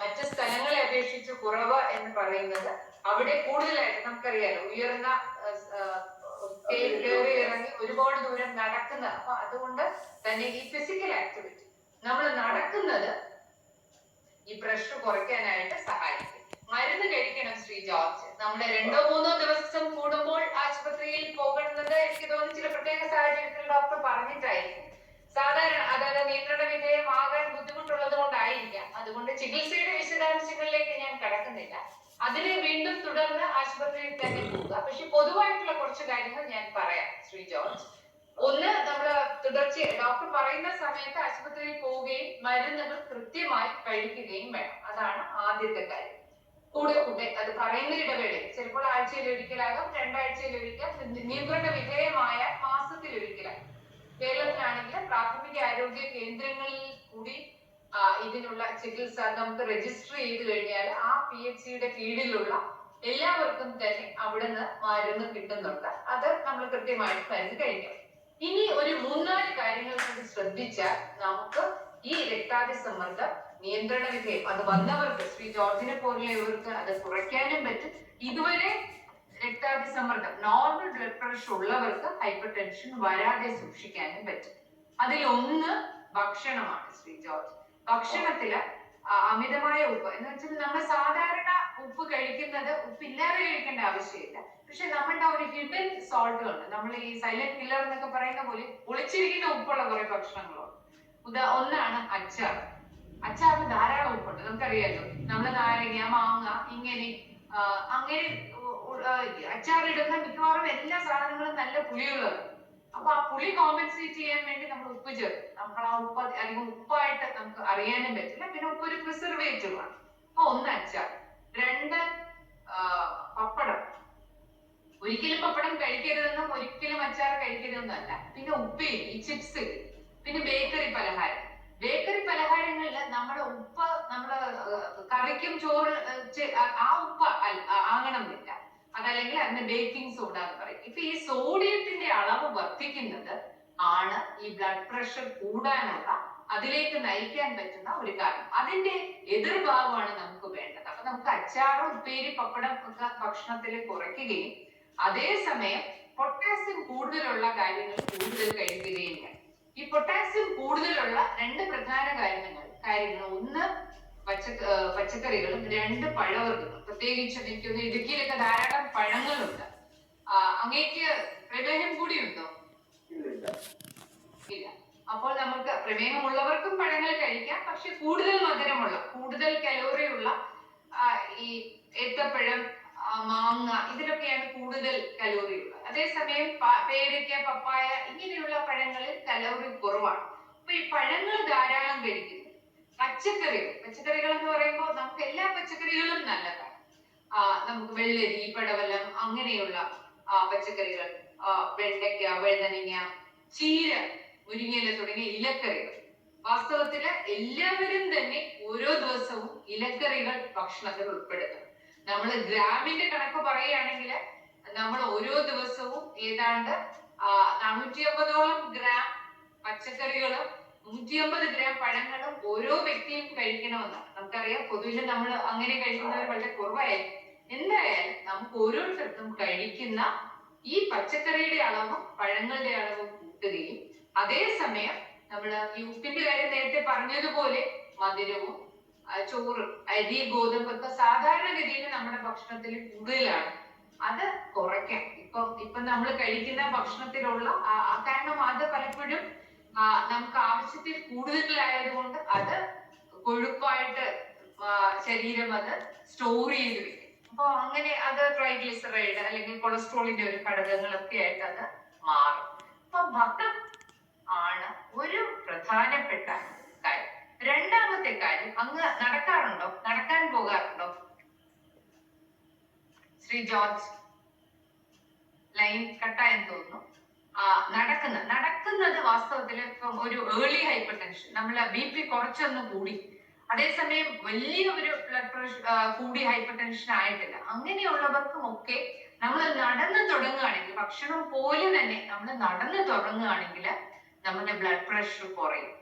മറ്റ് സ്ഥലങ്ങളെ അപേക്ഷിച്ച് കുറവ് എന്ന് പറയുന്നത് അവിടെ കൂടുതലായിട്ട് നമുക്കറിയാലോ ഉയർന്ന കയറി ഇറങ്ങി ഒരുപാട് ദൂരം നടക്കുന്ന. അപ്പൊ അതുകൊണ്ട് തന്നെ ഈ ഫിസിക്കൽ ആക്ടിവിറ്റി നമ്മൾ നടക്കുന്നത് ഈ പ്രഷർ കുറയ്ക്കാനായിട്ട് സഹായിക്കും. മരുന്ന് കഴിക്കണം ശ്രീ ജോർജ്. നമ്മുടെ 2-3 ദിവസം കൂടുമ്പോൾ ആശുപത്രിയിൽ പോകുന്നത് എനിക്ക് തോന്നുന്നു ചില പ്രത്യേക സാഹചര്യത്തിൽ ഡോക്ടർ പറഞ്ഞിട്ടായിരിക്കും. സാധാരണ അതായത് നിയന്ത്രണ വിധേയമാകാൻ ബുദ്ധിമുട്ടുള്ളത് കൊണ്ടായിരിക്കാം. അതുകൊണ്ട് ചികിത്സയുടെ വിശദാംശങ്ങളിലേക്ക് ഞാൻ കടക്കുന്നില്ല. അതിനെ വീണ്ടും തുടർന്ന് ആശുപത്രിയിൽ തന്നെ പോവുക. പക്ഷെ പൊതുവായിട്ടുള്ള കുറച്ച് കാര്യങ്ങൾ ഞാൻ പറയാം ശ്രീ ജോർജ്. ഒന്ന്, നമ്മൾ തുടർച്ചയായി ഡോക്ടർ പറയുന്ന സമയത്ത് ആശുപത്രിയിൽ പോവുകയും മരുന്നുകൾ കൃത്യമായി കഴിക്കുകയും വേണം. അതാണ് ആദ്യത്തെ കാര്യം. കൂടെ അത് പറയുന്ന ഇടവേളയിൽ ചിലപ്പോൾ ആഴ്ചയിൽ ഒരിക്കലാകാം, 2 ആഴ്ചയിൽ ഒരിക്കൽ, നിയന്ത്രണ വിധേയമായ മാസത്തിൽ ഒരിക്കലാകും. കേരളത്തിലാണെങ്കിൽ പ്രാഥമിക ആരോഗ്യ കേന്ദ്രങ്ങളിൽ കൂടി ഇതിനുള്ള ചികിത്സ നമുക്ക് രജിസ്റ്റർ ചെയ്ത് കഴിഞ്ഞാൽ ആ PHCയുടെ കീഴിലുള്ള എല്ലാവർക്കും തന്നെ അവിടുന്ന് മരുന്ന് കിട്ടുന്നുണ്ട്. അത് നമ്മൾ കൃത്യമായിട്ട് മരുന്ന് കഴിക്കണം. ഇനി ഒരു 3-4 കാര്യങ്ങൾ കൂടി ശ്രദ്ധിച്ചാൽ നമുക്ക് ഈ രക്താതിസമ്മർദ്ദം നിയന്ത്രണ വിധേയം അത് വന്നവർക്ക് ശ്രീ ജോർജിനെ പോലെയുള്ളവർക്ക് അത് കുറയ്ക്കാനും പറ്റും. ഇതുവരെ രക്താതിസമ്മർദ്ദം നോർമൽ ബ്ലഡ് പ്രഷർ ഉള്ളവർക്ക് ഹൈപ്പർ ടെൻഷൻ വരാതെ സൂക്ഷിക്കാനും പറ്റും. അതിലൊന്ന് ഭക്ഷണമാണ് ശ്രീ ജോർജ്. ഭക്ഷണത്തില് അമിതമായ ഉപ്പ് എന്ന് വെച്ചാൽ നമ്മൾ സാധാരണ ഉപ്പ് കഴിക്കുന്നത് ഉപ്പില്ലാതെ കഴിക്കേണ്ട ആവശ്യമില്ല. പക്ഷെ നമ്മളുടെ ഒരു ഹിഡൻ സോൾട്ടുകളുണ്ട്. നമ്മൾ ഈ സൈലന്റ് കില്ലർ എന്നൊക്കെ പറയുന്ന പോലെ ഒളിച്ചിരിക്കുന്ന ഉപ്പുള്ള കുറെ ഭക്ഷണങ്ങളുണ്ട്. ഒന്നാണ് അച്ചാർ. അച്ചാറിന് ധാരാളം ഉപ്പുണ്ട്, നമുക്കറിയാലോ. നമ്മള് നാരങ്ങ, മാങ്ങ ഇങ്ങനെ അങ്ങനെ അച്ചാറിടുന്ന മിക്കവാറും എല്ലാ സാധനങ്ങളും നല്ല പുളിയുള്ളത്. അപ്പൊ ആ പുളി കോമ്പൻസേറ്റ് ചെയ്യാൻ വേണ്ടി നമ്മൾ ഉപ്പ് ചേർക്കും. നമ്മൾ ആ ഉപ്പ് അല്ലെങ്കിൽ ഉപ്പായിട്ട് നമുക്ക് അറിയാനും പറ്റില്ല. പിന്നെ ഉപ്പ് ഒരു പ്രിസർവേറ്റീവ് ആണ്. അപ്പൊ ഒന്ന് അച്ചാർ. 2 പപ്പടം. ഒരിക്കലും പപ്പടം കഴിക്കരുതെന്നും ഒരിക്കലും അച്ചാർ കഴിക്കരുതെന്നല്ല. പിന്നെ ഉപ്പേരി, ഈ ചിപ്സ്, പിന്നെ ബേക്കറി പലഹാരം. ബേക്കറി പലഹാരങ്ങളിൽ നമ്മുടെ ഉപ്പ് നമ്മുടെ കറിക്കും ചോറ് ആ ഉപ്പ് ആകണമെന്നില്ല. അതല്ലെങ്കിൽ അതിന് ബേക്കിംഗ് സോഡ എന്ന് പറയും. ഇപ്പൊ ഈ സോഡിയത്തിന്റെ അളവ് വർദ്ധിക്കുന്നത് ആണ് ഈ ബ്ലഡ് പ്രഷർ കൂടാനുള്ള അതിലേക്ക് നയിക്കാൻ പറ്റുന്ന ഒരു കാര്യം. അതിന്റെ എതിർഭാഗമാണ് നമുക്ക് വേണ്ടത്. അപ്പൊ നമുക്ക് അച്ചാറും ഉപ്പേരി പപ്പടം ഒക്കെ ഭക്ഷണത്തിൽ കുറയ്ക്കുകയും അതേസമയം പൊട്ടാസ്യം കൂടുതലുള്ള കാര്യങ്ങൾ കൂടുതൽ കഴിക്കുകയും വേണം. ഈ പൊട്ടാസ്യം കൂടുതലുള്ള 2 പ്രധാന കാര്യങ്ങൾ ഒന്ന് പച്ചക്കറികളും 2 പഴവർഗ്ഗങ്ങളും. പ്രത്യേകിച്ച് എനിക്കൊന്ന് ഇടുക്കിയിലൊക്കെ ധാരാളം പഴങ്ങളുണ്ട്. അങ്ങേക്ക് പ്രമേഹം കൂടി ഉണ്ടോ? ഇല്ല. അപ്പോൾ നമുക്ക് പ്രമേഹമുള്ളവർക്കും പഴങ്ങൾ കഴിക്കാം. പക്ഷെ കൂടുതൽ മധുരമുള്ള, കൂടുതൽ കലോറിയുള്ള ഈ ഏത്തപ്പഴം, മാങ്ങ ഇതിലൊക്കെയാണ് കൂടുതൽ കലോറി ഉള്ളത്. അതേസമയം പേരയ്ക്ക, പപ്പായ ഇങ്ങനെയുള്ള പഴങ്ങളിൽ കലോറി കുറവാണ്. അപ്പൊ ഈ പഴങ്ങൾ ധാരാളം കഴിക്കുന്നു. പച്ചക്കറികൾ എന്ന് പറയുമ്പോൾ നമുക്ക് എല്ലാ പച്ചക്കറികളും നല്ലതാണ്. നമുക്ക് വെള്ളരി, പടവലം അങ്ങനെയുള്ള പച്ചക്കറികൾ, വെണ്ടയ്ക്ക, വഴുതനങ്ങ, ചീര, മുരിങ്ങയില തുടങ്ങിയ ഇലക്കറികൾ. വാസ്തവത്തില് എല്ലാവരും തന്നെ ഓരോ ദിവസവും ഇലക്കറികൾ ഭക്ഷണത്തിൽ ഉൾപ്പെടുത്തണം. നമ്മൾ ഗ്രാമിന്റെ കണക്ക് പറയുകയാണെങ്കിൽ നമ്മൾ ഓരോ ദിവസവും ഏതാണ്ട് 450ഓളം ഗ്രാം പച്ചക്കറികളും 150 ഗ്രാം പഴങ്ങളും ഓരോ വ്യക്തിയും കഴിക്കണമെന്നാണ്. നമുക്കറിയാം പൊതുവിൽ നമ്മൾ അങ്ങനെ കഴിക്കുന്നവർ വളരെ കുറവായിരിക്കും. എന്തായാലും നമുക്ക് ഓരോരുത്തർക്കും കഴിക്കുന്ന ഈ പച്ചക്കറിയുടെ അളവും പഴങ്ങളുടെ അളവും കൂട്ടുകയും അതേസമയം നമ്മൾ ഈ ഉപ്പിന്റെ കാര്യം നേരത്തെ പറഞ്ഞതുപോലെ മധുരവും ചോറ്, അരി, ഗോതമ്പൊക്കെ സാധാരണഗതിയിൽ നമ്മുടെ ഭക്ഷണത്തിൽ കൂടുതലാണ്. അത് കുറയ്ക്കാം. ഇപ്പൊ നമ്മൾ കഴിക്കുന്ന ഭക്ഷണത്തിലുള്ള കാരണം അത് പലപ്പോഴും നമുക്ക് ആവശ്യത്തിൽ കൂടുതലായതുകൊണ്ട് അത് കൊഴുപ്പായിട്ട് ശരീരം അത് സ്റ്റോർ ചെയ്ത് വെക്കും. അപ്പൊ അങ്ങനെ അത് ട്രൈഗ്ലിസറൈഡ് അല്ലെങ്കിൽ കൊളസ്ട്രോളിന്റെ ഒരു ഘടകങ്ങളൊക്കെ ആയിട്ട് അത് മാറും. അപ്പൊ ഭക്ഷണം ആണ് ഒരു പ്രധാനപ്പെട്ട കാര്യം. രണ്ടാമത്തെ കാര്യം, അങ്ങ് നടക്കാറുണ്ടോ? നടക്കാൻ പോകാറുണ്ടോ ശ്രീ ജോർജ്? ലൈൻ കട്ടായെന്ന് തോന്നുന്നു. നടക്കുന്നത് വാസ്തവത്തിൽ ഇപ്പം ഒരു ഏർലി ഹൈപ്പർ ടെൻഷൻ, നമ്മള് BP കുറച്ചൊന്നും കൂടി, അതേസമയം വലിയ ഒരു ബ്ലഡ് പ്രഷർ കൂടി ഹൈപ്പർ ടെൻഷൻ ആയിട്ടില്ല. അങ്ങനെയുള്ളവർക്കും ഒക്കെ നമ്മൾ നടന്നു തുടങ്ങുകയാണെങ്കിൽ, ഭക്ഷണം പോലെ തന്നെ നമ്മൾ നടന്നു തുടങ്ങുകയാണെങ്കിൽ നമ്മുടെ ബ്ലഡ് പ്രഷർ കുറയും.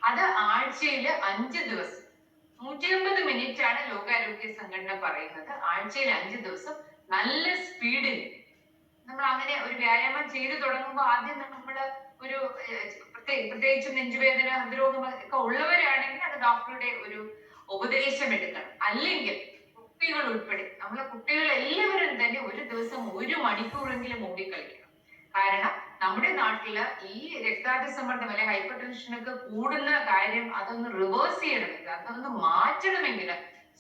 അത് ആഴ്ചയിൽ 5 ദിവസം 150 മിനിറ്റ് മിനിറ്റ് ആണ് ലോകാരോഗ്യ സംഘടന പറയുന്നത്. ആഴ്ചയിൽ 5 ദിവസം നല്ല സ്പീഡിൽ നമ്മൾ അങ്ങനെ ഒരു വ്യായാമം ചെയ്തു തുടങ്ങുമ്പോൾ ആദ്യം നമ്മള് ഒരു പ്രത്യേകിച്ച് നെഞ്ചുവേദന, ഹൃദ്രോഗം ഒക്കെ ഉള്ളവരാണെങ്കിൽ അത് ഡോക്ടറുടെ ഒരു ഉപദേശം എടുക്കണം. അല്ലെങ്കിൽ കുട്ടികൾ ഉൾപ്പെടെ നമ്മളെ കുട്ടികൾ എല്ലാവരും തന്നെ ഒരു ദിവസം 1 മണിക്കൂറെങ്കിലും ഓടിക്കളിക്കണം. കാരണം നമ്മുടെ നാട്ടില് ഈ രക്താതിസമ്മർദ്ദം അല്ലെ ഹൈപ്പർ ടെൻഷനൊക്കെ കൂടുന്ന കാര്യം അതൊന്ന് റിവേഴ്സ് ചെയ്യണമെങ്കിൽ, അതൊന്ന് മാറ്റണമെങ്കിൽ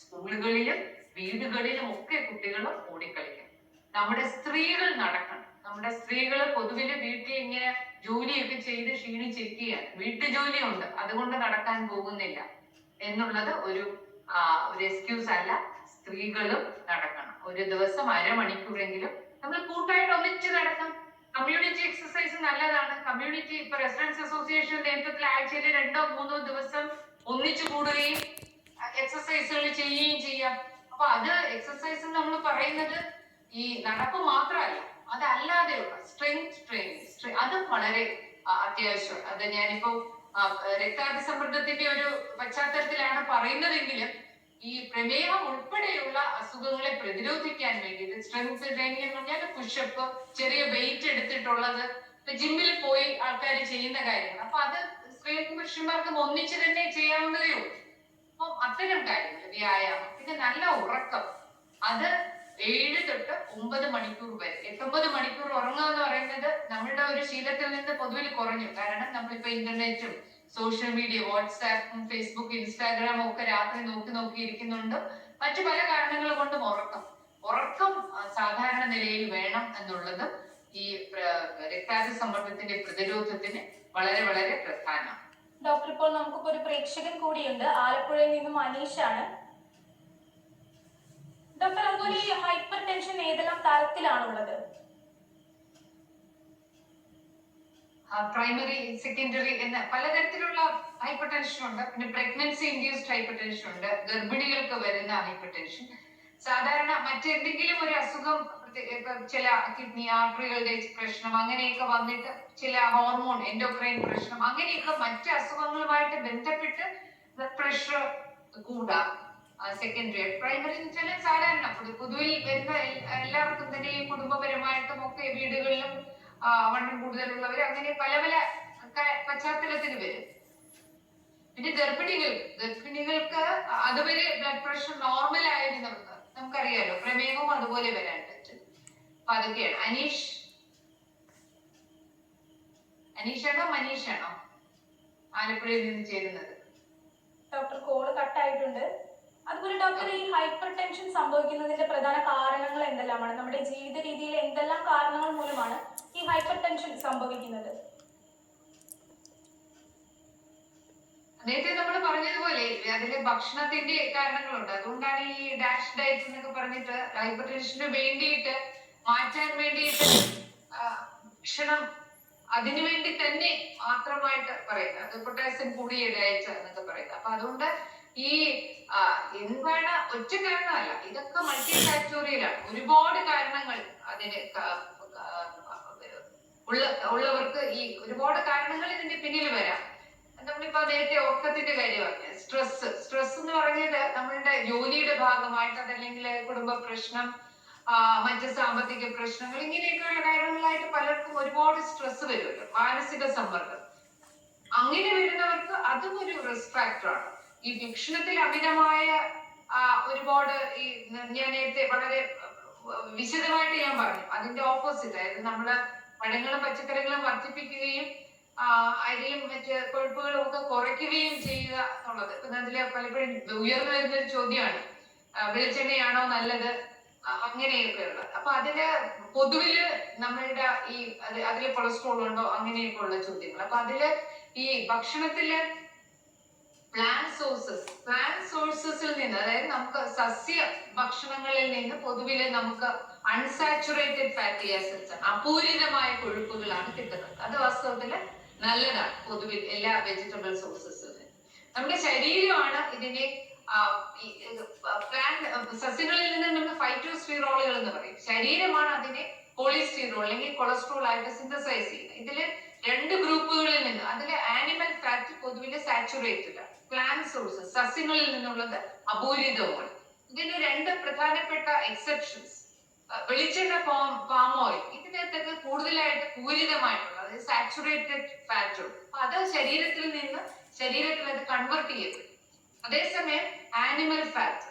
സ്കൂളുകളിലും വീടുകളിലും ഒക്കെ കുട്ടികൾ ഓടിക്കളിക്കണം. നമ്മുടെ സ്ത്രീകൾ നടക്കണം. നമ്മുടെ സ്ത്രീകൾ പൊതുവില് വീട്ടിൽ ഇങ്ങനെ ജോലിയൊക്കെ ചെയ്ത് ക്ഷീണിച്ചിരിക്കുകയാണ്. വീട്ടുജോലിയുണ്ട്, അതുകൊണ്ട് നടക്കാൻ പോകുന്നില്ല എന്നുള്ളത് ഒരു എക്സ്ക്യൂസ് അല്ല. സ്ത്രീകളും നടക്കണം. ഒരു ദിവസം അരമണിക്കൂറെങ്കിലും നമ്മൾ കൂട്ടായിട്ട് ഒന്നിച്ച് നടക്കാം. കമ്മ്യൂണിറ്റി എക്സസൈസ് നല്ലതാണ്. കമ്മ്യൂണിറ്റി ഇപ്പൊ റെസിഡൻസ് അസോസിയേഷൻ നേതൃത്വത്തിൽ ആഴ്ചയിൽ 2-3 ദിവസം ഒന്നിച്ചു കൂടുകയും എക്സസൈസുകൾ ചെയ്യുകയും ചെയ്യാം. അപ്പൊ അത് എക്സസൈസ് നമ്മൾ പറയുന്നത് ഈ നടപ്പ് മാത്രമല്ല, അതല്ലാതെയുള്ള സ്ട്രെങ്ത് ട്രെയിനിങ് അത് വളരെ അത്യാവശ്യമാണ്. അത് ഞാനിപ്പോ രക്താതിസമ്മർദ്ദത്തിന്റെ ഒരു പശ്ചാത്തലത്തിലാണ് പറയുന്നതെങ്കിലും ഈ പ്രമേഹം ഉൾപ്പെടെയുള്ള അസുഖങ്ങളെ പ്രതിരോധിക്കാൻ വേണ്ടി സ്ട്രെങ്ത് ട്രെയിനിങ് എന്ന് പറഞ്ഞാൽ പുഷപ്പ്, ചെറിയ വെയിറ്റ് എടുത്തിട്ടുള്ളത്, ജിമ്മിൽ പോയി ആൾക്കാർ ചെയ്യുന്ന കാര്യങ്ങൾ. അപ്പൊ അത് സ്ത്രീകൾക്കും പുരുഷന്മാർക്കും ഒന്നിച്ച് തന്നെ ചെയ്യാവുന്നതേ ഉള്ളൂ. അപ്പം അത്തരം കാര്യങ്ങൾ, വ്യായാമം, പിന്നെ നല്ല ഉറക്കം, അത് 7 തൊട്ട് 9 മണിക്കൂർ വരെ. 8-9 മണിക്കൂർ ഉറങ്ങുക എന്ന് പറയുന്നത് നമ്മളുടെ ഒരു ശീലത്തിൽ നിന്ന് പൊതുവിൽ കുറഞ്ഞു. കാരണം നമ്മളിപ്പോ ഇന്റർനെറ്റും സോഷ്യൽ മീഡിയ, വാട്സാപ്പും ഫേസ്ബുക്ക്, ഇൻസ്റ്റാഗ്രാമും ഒക്കെ രാത്രി നോക്കി ഇരിക്കുന്നുണ്ട്. മറ്റു പല കാരണങ്ങൾ കൊണ്ടും ഉറക്കം സാധാരണ നിലയിൽ വേണം എന്നുള്ളത് ഈ രക്താതിസമ്മർദ്ദത്തിന്റെ പ്രതിരോധത്തിന് വളരെ വളരെ പ്രധാനമാണ്. ഡോക്ടർ, ഇപ്പോൾ നമുക്കിപ്പോ ഒരു പ്രേക്ഷകൻ കൂടിയുണ്ട്. ആലപ്പുഴയിൽ നിന്നും അനീഷാണ്. ഡോക്ടർ, അതുപോലെ ഈ ഹൈപ്പർ ടെൻഷൻ ഏതെല്ലാം തരത്തിലാണുള്ളത്? പ്രൈമറി, സെക്കൻഡറി എന്ന പലതരത്തിലുള്ള ഹൈപ്പർ ടെൻഷൻ ഉണ്ട്. പിന്നെ പ്രഗ്നൻസി ഇൻഡ്യൂസ്ഡ് ഹൈപ്പർ ടെൻഷൻ ഉണ്ട്, ഗർഭിണികൾക്ക് വരുന്ന ഹൈപ്പർ ടെൻഷൻ. സാധാരണ മറ്റെന്തെങ്കിലും ഒരു അസുഖം, ചില കിഡ്നി ആർട്ടറികളുടെ പ്രശ്നം അങ്ങനെയൊക്കെ വന്നിട്ട്, ചില ഹോർമോൺ എൻഡോക്രൈൻ പ്രശ്നം, അങ്ങനെയൊക്കെ മറ്റ് അസുഖങ്ങളുമായിട്ട് ബന്ധപ്പെട്ട് ബ്ലഡ് പ്രഷർ കൂടാം. സെക്കൻഡറി. പ്രൈമറി എന്ന് വെച്ചാൽ സാധാരണ പൊതുവിൽ വരുന്ന എല്ലാവർക്കും തന്നെ ഈ കുടുംബപരമായിട്ടും ഒക്കെ വീടുകളിലും വണ്ണം കൂടുതലുള്ളവർ അങ്ങനെ പല പല പശ്ചാത്തലത്തിൽ വരും. പിന്നെ ഗർഭിണികൾക്ക് അതുവരെ ബ്ലഡ് പ്രഷർ നോർമൽ ആയിരുന്നവർക്ക് നമുക്കറിയാലോ പ്രമേഹവും അതുപോലെ വരാൻ പറ്റും. അപ്പൊ അതൊക്കെയാണ്. അനീഷാണോ മനീഷാണോ ആലപ്പുഴയിൽ നിന്ന് ചേരുന്നത്? ഡോക്ടർ, കോള് കട്ടായിട്ടുണ്ട്. അതുപോലെ ഡോക്ടർ, ഈ ഹൈപ്പർ ടെൻഷൻ സംഭവിക്കുന്നതിന്റെ പ്രധാന കാരണങ്ങൾ എന്തെല്ലാമാണ്? നമ്മുടെ ജീവിത രീതിയിൽ എന്തെല്ലാം കാരണങ്ങൾ മൂലമാണ് ഈ ഹൈപ്പർ ടെൻഷൻ സംഭവിക്കുന്നത്? നേരത്തെ നമ്മൾ പറഞ്ഞതുപോലെ അതിലെ ഭക്ഷണത്തിന്റെ കാരണങ്ങളുണ്ട്. അതുകൊണ്ടാണ് ഈ ഡാഷ് ഡയറ്റ് എന്നൊക്കെ പറഞ്ഞിട്ട് ഹൈപ്പർ ടെൻഷന് വേണ്ടിയിട്ട് മാറ്റാൻ വേണ്ടിയിട്ട് ഭക്ഷണം അതിനുവേണ്ടി തന്നെ മാത്രമായിട്ട് പറയുന്നത്. അത് പൊട്ടാസ്യം കൂടിയ ഡയറ്റ് എന്നൊക്കെ പറയുന്നത്. അപ്പൊ അതുകൊണ്ട് ഈ എന്താണ് ഒറ്റ കാരണമല്ല, ഇതൊക്കെ മൾട്ടി ഫാക്ടോറിയലാണ്. ഒരുപാട് കാരണങ്ങൾ അതിന് ഉള്ളവർക്ക് ഈ ഒരുപാട് കാരണങ്ങൾ ഇതിന്റെ പിന്നിൽ വരാം. നമ്മളിപ്പോ നേരത്തെ ഉറക്കത്തിന്റെ കാര്യം പറഞ്ഞു. സ്ട്രെസ് എന്ന് പറഞ്ഞത് നമ്മളുടെ ജോലിയുടെ ഭാഗമായിട്ട്, അതല്ലെങ്കിൽ കുടുംബ പ്രശ്നം, മറ്റ് സാമ്പത്തിക പ്രശ്നങ്ങൾ, ഇങ്ങനെയൊക്കെയുള്ള കാര്യങ്ങളായിട്ട് പലർക്കും ഒരുപാട് സ്ട്രെസ് വരുമല്ലോ. മാനസിക സമ്മർദ്ദം അങ്ങനെ വരുന്നവർക്ക് അതും ഒരു റിസ്ക് ഫാക്ടറാണ്. ഈ ഭക്ഷണത്തിൽ അമിതമായ ഒരുപാട് ഈ ഞാൻ നേരത്തെ വളരെ വിശദമായിട്ട് ഞാൻ പറഞ്ഞു, അതിന്റെ ഓപ്പോസിറ്റ്, അതായത് നമ്മള് പഴങ്ങളും പച്ചക്കറികളും വർദ്ധിപ്പിക്കുകയും അരിയും മറ്റ് കൊഴുപ്പുകളും ഒക്കെ കുറയ്ക്കുകയും ചെയ്യുക എന്നുള്ളത്. ഇപ്പൊ അതില് പലപ്പോഴും ഉയർന്നു വരുന്ന ഒരു ചോദ്യമാണ്, വെളിച്ചെണ്ണയാണോ നല്ലത്, അങ്ങനെയൊക്കെയുള്ള. അപ്പൊ അതില് പൊതുവില് നമ്മളുടെ ഈ അതില് കൊളസ്ട്രോൾ ഉണ്ടോ, അങ്ങനെയൊക്കെ ഉള്ള ചോദ്യങ്ങൾ. അപ്പൊ അതില് ഈ ഭക്ഷണത്തില് പ്ലാന്റ് സോഴ്സസിൽ നിന്ന്, അതായത് നമുക്ക് സസ്യ ഭക്ഷണങ്ങളിൽ നിന്ന് പൊതുവില് നമുക്ക് അൺസാച്ചുറേറ്റഡ് ഫാറ്റി ആസിഡ്സ് ആണ്, അപൂരിതമായ കൊഴുപ്പുകളാണ് കിട്ടുന്നത്. അത് വാസ്തവത്തില് നല്ലതാണ് പൊതുവിൽ എല്ലാ വെജിറ്റബിൾ സോഴ്സസിൽ നിന്ന്. നമ്മുടെ ശരീരമാണ് ഇതിനെ സസ്യങ്ങളിൽ നിന്ന് നമുക്ക് ഫൈറ്റോസ്റ്റിറോളുകൾ എന്ന് പറയും. ശരീരമാണ് അതിനെ കൊളസ്ട്രോൾ അല്ലെങ്കിൽ കൊളസ്ട്രോൾ ആയിട്ട് സിന്തസൈസ് ചെയ്യുന്നത്. ഇതില് 2 ഗ്രൂപ്പുകളിൽ നിന്ന് അതിൽ ആനിമൽ ഫാറ്റ് പൊതുവിലെ സാച്ചുറേറ്റഡ്, പ്ലാന്റ് സോഴ്സസ് സസ്യങ്ങളിൽ നിന്നുള്ളത് അപൂരിതവുമാണ്. ഇതിന് 2 പ്രധാനപ്പെട്ട എക്സെപ്ഷൻസ്. വെളിച്ചെണ്ണ, പാം ഓയിൽ, ഇതിനകത്തൊക്കെ കൂടുതലായിട്ട് പൂരിതമായിട്ടുള്ള അതായത് സാച്ചുറേറ്റഡ് ഫാറ്റ് ഉണ്ട്. അപ്പൊ അത് ശരീരത്തിൽ അത് കൺവേർട്ട് ചെയ്യപ്പെടും. അതേസമയം ആനിമൽ ഫാറ്റ്